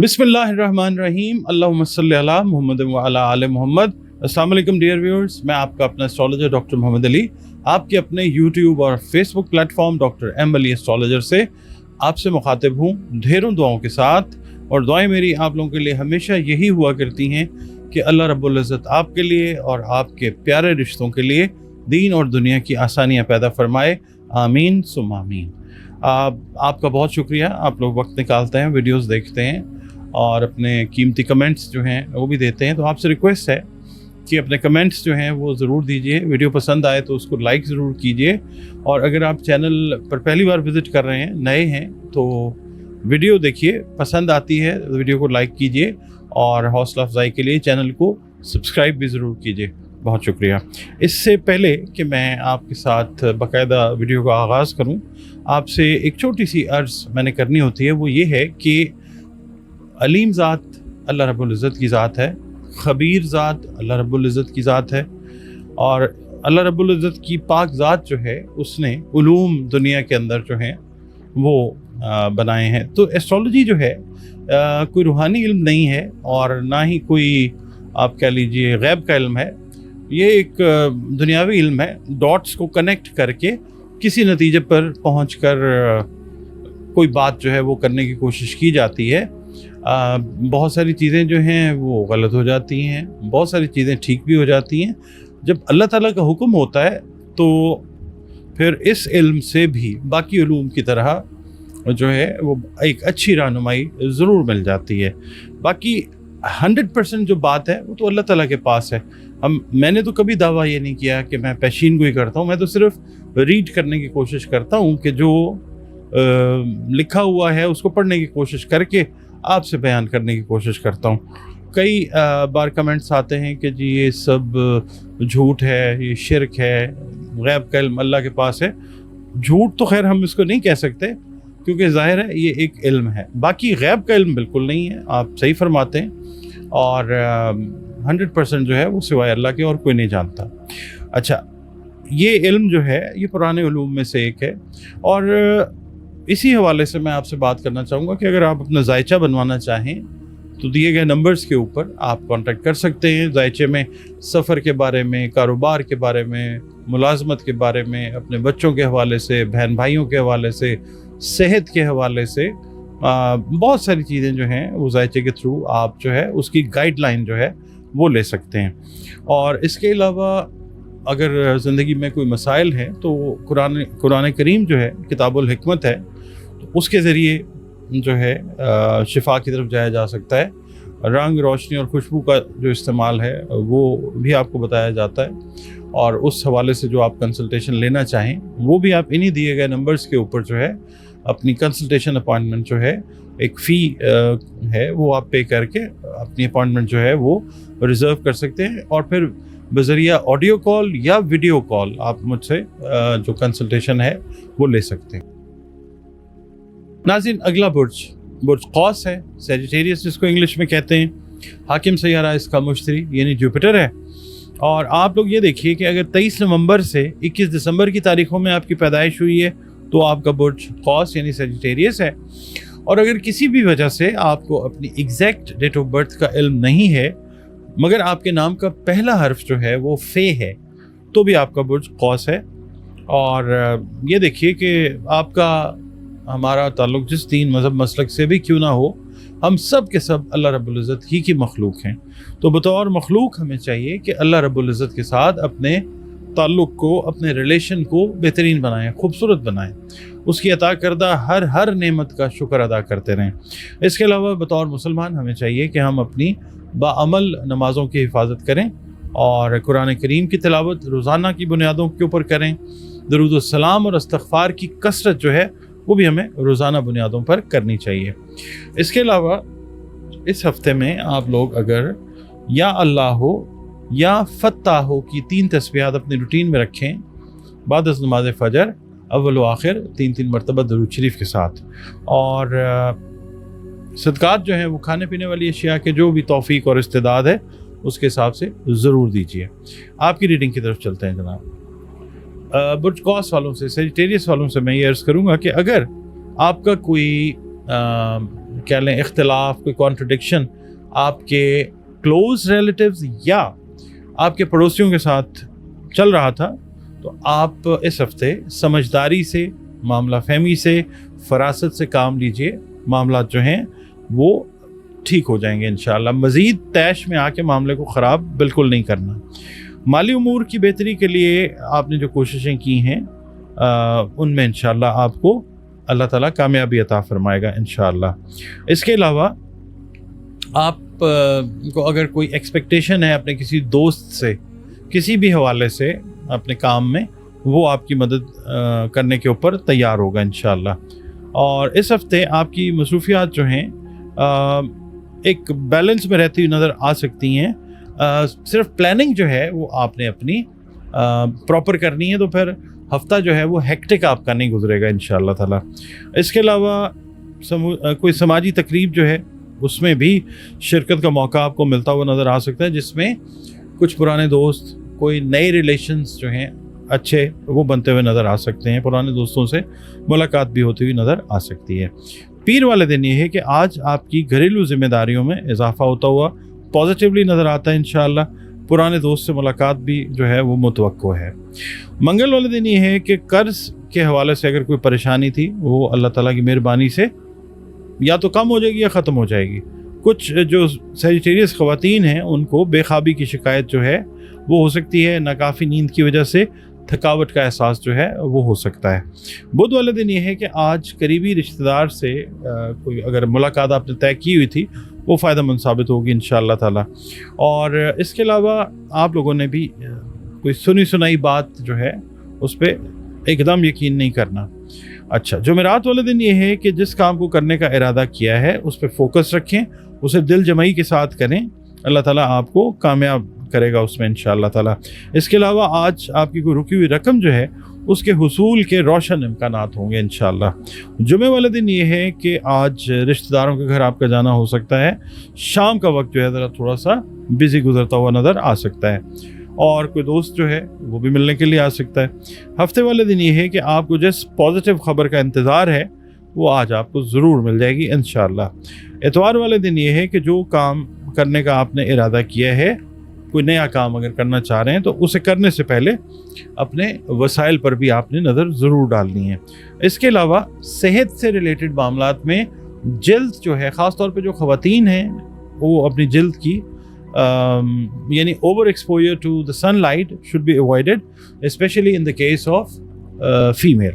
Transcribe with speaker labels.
Speaker 1: बिस्मिल्लाहिर्रहमानिर्रहीम अल्लाहुम्मा सल्लि अला मुहम्मद व अला आले मुहम्मद। अस्सलाम वालेकुम डियर व्यूअर्स, मैं आपका अपना एस्ट्रोलॉजर डॉक्टर मोहम्मद अली आपके अपने यूट्यूब और Facebook platform doctor M Ali astrologer से आपसे मुखातिब हूँ ढेरों दुआओं के साथ। और दुआएं मेरी आप लोगों के लिए हमेशा यही हुआ करती हैं कि अल्लाह रब्बुल इज़्ज़त आपके लिए और आपके प्यारे रिश्तों के लिए दीन और दुनिया की आसानियाँ पैदा फरमाए, आमीन सुम्मा आमीन। आपका बहुत शुक्रिया, आप लोग वक्त निकालते हैं, वीडियोस देखते हैं और अपने कीमती कमेंट्स जो हैं वो भी देते हैं। तो आपसे रिक्वेस्ट है कि अपने कमेंट्स जो हैं वो ज़रूर दीजिए, वीडियो पसंद आए तो उसको लाइक ज़रूर कीजिए। और अगर आप चैनल पर पहली बार विज़िट कर रहे हैं, नए हैं, तो वीडियो देखिए, पसंद आती है तो वीडियो को लाइक कीजिए और हौसला अफजाई के लिए चैनल को सब्सक्राइब भी ज़रूर कीजिए। बहुत शुक्रिया। इससे पहले कि मैं आपके साथ बाकायदा वीडियो का आगाज़ करूं, आपसे एक छोटी सी अर्ज़ मैंने करनी होती है, वो ये है कि अलीम ज़ात अल्लाह रब्बुल इज़्ज़त की ज़ात है, ख़बीर ज़ात अल्लाह रब्बुल इज़्ज़त की ज़ात है और अल्लाह रब्बुल इज़्ज़त की पाक ज़ात जो है उसने उलूम दुनिया के अंदर जो हैं वो बनाए हैं। तो एस्ट्रोलॉजी जो है कोई रूहानी इल्म नहीं है और ना ही कोई आप कह लीजिए गैब का इल्म है। ये एक दुनियावी इल्म है, डॉट्स को कनेक्ट करके किसी नतीजे पर पहुंचकर कोई बात जो है वो करने की कोशिश की जाती है। बहुत सारी चीज़ें जो हैं वो गलत हो जाती हैं, बहुत सारी चीज़ें ठीक भी हो जाती हैं। जब अल्लाह ताला का हुक्म होता है तो फिर इस इल्म से भी बाकी उलूम की तरह जो है वो एक अच्छी रहनुमाई ज़रूर मिल जाती है। बाकी 100% जो बात है वो तो अल्लाह ताला के पास है। मैंने तो कभी दावा ये नहीं किया कि मैं पेशीन गोई करता हूँ, मैं तो सिर्फ रीड करने की कोशिश करता हूँ कि जो लिखा हुआ है उसको पढ़ने की कोशिश करके आपसे बयान करने की कोशिश करता हूँ। कई बार कमेंट्स आते हैं कि जी ये सब झूठ है, ये शिरक है, गैब का इल्म अल्लाह के पास है। झूठ तो खैर हम इसको नहीं कह सकते क्योंकि ज़ाहिर है ये एक इल्म है। बाकी गैब का इल्म बिल्कुल नहीं है, आप सही फरमाते हैं और 100% जो है वो सिवाय अल्लाह के और कोई नहीं जानता। अच्छा, ये इल्म जो है ये पुराने उलूम में से एक है और इसी हवाले से मैं आपसे बात करना चाहूँगा कि अगर आप अपना जायचा बनवाना चाहें तो दिए गए नंबर्स के ऊपर आप कांटेक्ट कर सकते हैं। जायचे में सफ़र के बारे में, कारोबार के बारे में, मुलाजमत के बारे में, अपने बच्चों के हवाले से, बहन भाइयों के हवाले से, सेहत के हवाले से बहुत सारी चीज़ें जो हैं वो जायचे के थ्रू आप जो है उसकी गाइडलाइन जो है वो ले सकते हैं। और इसके अलावा अगर ज़िंदगी में कोई मसाइल हैं तो कुरान करीम जो है किताबुल हिकमत है, तो उसके ज़रिए जो है शिफा की तरफ जाया जा सकता है। रंग, रोशनी और खुशबू का जो इस्तेमाल है वो भी आपको बताया जाता है और उस हवाले से जो आप कंसल्टेशन लेना चाहें वो भी आप इन्हीं दिए गए नंबर्स के ऊपर जो है अपनी कंसल्टेशन अपॉइंटमेंट जो है एक फ़ी है वो आप पे करके अपनी अपॉइंटमेंट जो है वो रिज़र्व कर सकते हैं और फिर बज़रिया ऑडियो कॉल या वीडियो कॉल आप मुझसे जो कंसल्टेशन है वो ले सकते हैं। नाज़रीन, अगला बुर्ज कौस है, सैजिटेरियस जिसको इंग्लिश में कहते हैं। हाकिम सैयारा इसका मुश्तरी यानी जुपिटर है। और आप लोग ये देखिए कि अगर 23 नवंबर से 21 दिसंबर की तारीखों में आपकी पैदाइश हुई है तो आपका बुर्ज कौस यानी सैजिटेरियस है। और अगर किसी भी वजह से आपको अपनी एग्जैक्ट डेट ऑफ बर्थ का इल्म नहीं है मगर आपके नाम का पहला हर्फ जो है वो फे है तो भी आपका बुर्ज कौस है। और ये देखिए कि आपका हमारा ताल्लुक़ जिस दीन मज़हब मसलक से भी क्यों ना हो, हम सब के सब अल्लाह रब्बुल इज़्ज़त ही की मखलूक हैं। तो बतौर मखलूक हमें चाहिए कि अल्लाह रब्बुल इज़्ज़त के साथ अपने ताल्लुक़ को, अपने रिलेशन को बेहतरीन बनाएं, खूबसूरत बनाएं, उसकी अता करदा हर नेमत का शुक्र अदा करते रहें। इसके अलावा बतौर मुसलमान हमें चाहिए कि हम अपनी बाअमल नमाज़ों की हिफाजत करें और कुरान करीम की तिलावत रोज़ाना की बुनियादों के ऊपर करें। दरूद और सलाम और इस्तग़फ़ार की कसरत जो है वो भी हमें रोज़ाना बुनियादों पर करनी चाहिए। इसके अलावा इस हफ्ते में आप लोग अगर या अल्लाह हो या फत्ता हो की 3 तस्बीहात अपनी रूटीन में रखें बाद अज़ नमाज़ फ़जर अव्वल व आखिर 3 मरतबा दरूद शरीफ के साथ। और सदक़ात जो हैं वो खाने पीने वाली अशिया के जो भी तौफ़ीक और इस्तेदाद है उसके हिसाब से ज़रूर दीजिए। आपकी रीडिंग की तरफ चलते हैं जनाब। बुर्ज कौस वालों से, सैजिटेरियस वालों से मैं ये अर्ज़ करूँगा कि अगर आपका कोई کہہ لیں اختلاف, کوئی کانٹرڈکشن آپ کے کلوز ریلیٹیوز یا آپ کے پڑوسیوں کے ساتھ چل رہا تھا, تو آپ اس ہفتے سمجھداری سے, معاملہ فہمی سے, فراست سے کام لیجئے. معاملات جو ہیں وہ ٹھیک ہو جائیں گے انشاءاللہ. مزید طیش میں آ کے معاملے کو خراب بالکل نہیں کرنا. مالی امور کی بہتری کے لیے آپ نے جو کوششیں کی ہیں ان میں انشاءاللہ آپ کو اللہ تعالیٰ کامیابی عطا فرمائے گا انشاءاللہ. اس کے علاوہ آپ کو اگر کوئی ایکسپیکٹیشن ہے اپنے کسی دوست سے, کسی بھی حوالے سے اپنے کام میں, وہ آپ کی مدد کرنے کے اوپر تیار ہوگا انشاءاللہ. اور اس ہفتے آپ کی مصروفیات جو ہیں ایک بیلنس میں رہتی ہوئی نظر آ سکتی ہیں. صرف پلاننگ جو ہے وہ آپ نے اپنی پراپر کرنی ہے, تو پھر ہفتہ جو ہے وہ ہیکٹک آپ کا نہیں گزرے گا انشاءاللہ تعالی. اس کے علاوہ کوئی سماجی تقریب جو ہے اس میں بھی شرکت کا موقع آپ کو ملتا ہوا نظر آ سکتا ہے, جس میں کچھ پرانے دوست, کوئی نئے ریلیشنز جو ہیں اچھے وہ بنتے ہوئے نظر آ سکتے ہیں. پرانے دوستوں سے ملاقات بھی ہوتی ہوئی نظر آ سکتی ہے. پیر والے دن یہ ہے کہ آج آپ کی گھریلو ذمہ داریوں میں اضافہ ہوتا ہوا پازیٹیولی نظر آتا ہے انشاءاللہ. پرانے دوست سے ملاقات بھی جو ہے وہ متوقع ہے. منگل والے دن یہ ہے کہ قرض کے حوالے سے اگر کوئی پریشانی تھی وہ اللہ تعالیٰ کی مہربانی سے یا تو کم ہو جائے گی یا ختم ہو جائے گی. کچھ جو سیجیٹیریس خواتین ہیں ان کو بے خوابی کی شکایت جو ہے وہ ہو سکتی ہے, ناکافی نیند کی وجہ سے تھکاوٹ کا احساس جو ہے وہ ہو سکتا ہے. بدھ والے دن یہ ہے کہ آج قریبی رشتہ دار سے کوئی اگر ملاقات آپ نے طے کی ہوئی تھی وہ فائدہ مند ثابت ہوگی انشاءاللہ تعالی. اور اس کے علاوہ آپ لوگوں نے بھی کوئی سنی سنائی بات جو ہے اس پہ ایک دم یقین نہیں کرنا. اچھا, جمعرات والے دن یہ ہے کہ جس کام کو کرنے کا ارادہ کیا ہے اس پہ فوکس رکھیں, اسے دل جمعی کے ساتھ کریں, اللہ تعالیٰ آپ کو کامیاب کرے گا اس میں انشاءاللہ تعالیٰ. اس کے علاوہ آج آپ کی کوئی رکی ہوئی رقم جو ہے اس کے حصول کے روشن امکانات ہوں گے انشاءاللہ. جمعے والے دن یہ ہے کہ آج رشتہ داروں کے گھر آپ کا جانا ہو سکتا ہے. شام کا وقت جو ہے ذرا تھوڑا سا بزی گزرتا ہوا نظر آ سکتا ہے, اور کوئی دوست جو ہے وہ بھی ملنے کے لیے آ سکتا ہے. ہفتے والے دن یہ ہے کہ آپ کو جس پازیٹیو خبر کا انتظار ہے وہ آج آپ کو ضرور مل جائے گی انشاءاللہ. اتوار والے دن یہ ہے کہ جو کام کرنے کا آپ نے ارادہ کیا ہے, کوئی نیا کام اگر کرنا چاہ رہے ہیں تو اسے کرنے سے پہلے اپنے وسائل پر بھی آپ نے نظر ضرور ڈالنی ہے. اس کے علاوہ صحت سے ریلیٹڈ معاملات میں جلد جو ہے, خاص طور پہ جو خواتین ہیں وہ اپنی جلد کی یعنی over exposure to the sun light should be avoided, especially in the case of female.